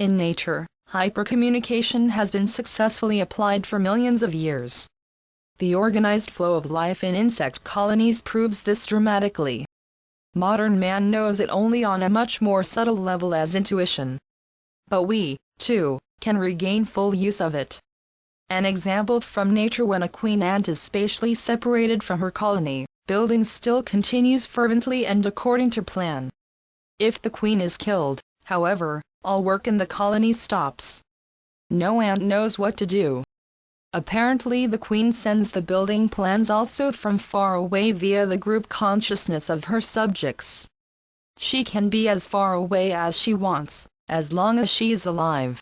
In nature, hypercommunication has been successfully applied for millions of years. The organized flow of life in insect colonies proves this dramatically. Modern man knows it only on a much more subtle level as intuition. But we, too, can regain full use of it. An example from nature: when a queen ant is spatially separated from her colony, building still continues fervently and according to plan. If the queen is killed, however, all work in the colony stops. No ant knows what to do. Apparently the queen sends the building plans also from far away via the group consciousness of her subjects. She can be as far away as she wants, as long as she is alive.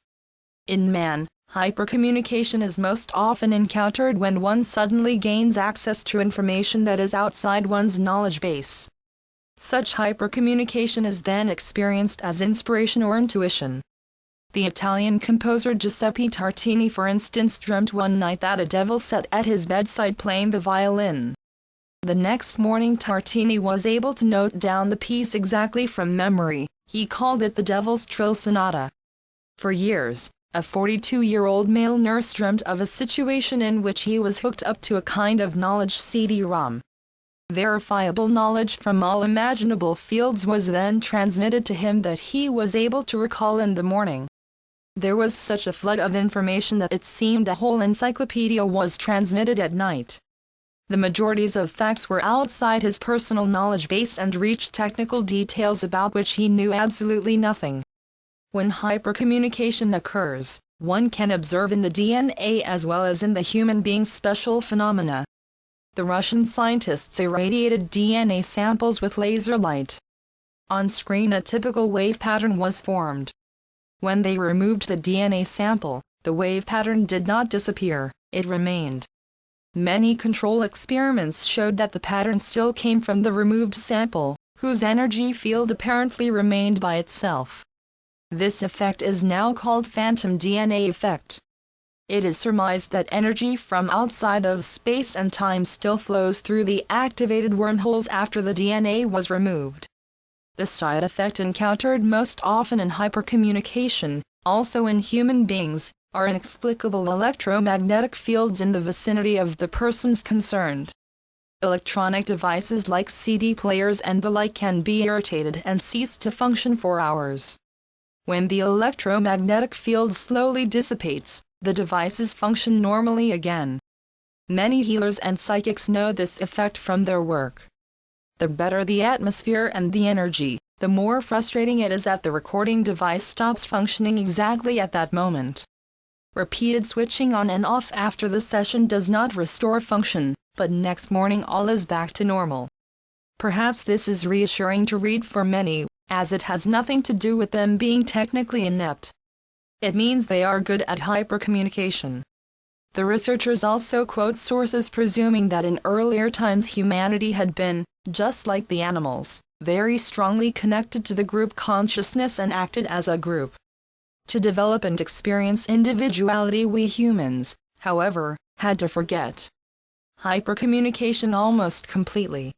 In man, hypercommunication is most often encountered when one suddenly gains access to information that is outside one's knowledge base. Such hypercommunication is then experienced as inspiration or intuition. The Italian composer Giuseppe Tartini, for instance, dreamt one night that a devil sat at his bedside playing the violin. The next morning Tartini was able to note down the piece exactly from memory. He called it the Devil's Trill Sonata. For years, a 42-year-old male nurse dreamt of a situation in which he was hooked up to a kind of knowledge CD-ROM. Verifiable knowledge from all imaginable fields was then transmitted to him that he was able to recall in the morning. There was such a flood of information that it seemed a whole encyclopedia was transmitted at night. The majorities of facts were outside his personal knowledge base and reached technical details about which he knew absolutely nothing. When hypercommunication occurs, one can observe in the DNA as well as in the human being's special phenomena. The Russian scientists irradiated DNA samples with laser light. On screen a typical wave pattern was formed. When they removed the DNA sample, the wave pattern did not disappear, it remained. Many control experiments showed that the pattern still came from the removed sample, whose energy field apparently remained by itself. This effect is now called phantom DNA effect. It is surmised that energy from outside of space and time still flows through the activated wormholes after the DNA was removed. The side effect encountered most often in hypercommunication, also in human beings, are inexplicable electromagnetic fields in the vicinity of the persons concerned. Electronic devices like CD players and the like can be irritated and cease to function for hours. When the electromagnetic field slowly dissipates, the devices function normally again. Many healers and psychics know this effect from their work. The better the atmosphere and the energy, the more frustrating it is that the recording device stops functioning exactly at that moment. Repeated switching on and off after the session does not restore function, but next morning all is back to normal. Perhaps this is reassuring to read for many, as it has nothing to do with them being technically inept. It means they are good at hypercommunication. The researchers also quote sources presuming that in earlier times humanity had been, just like the animals, very strongly connected to the group consciousness and acted as a group. To develop and experience individuality, we humans, however, had to forget hypercommunication almost completely.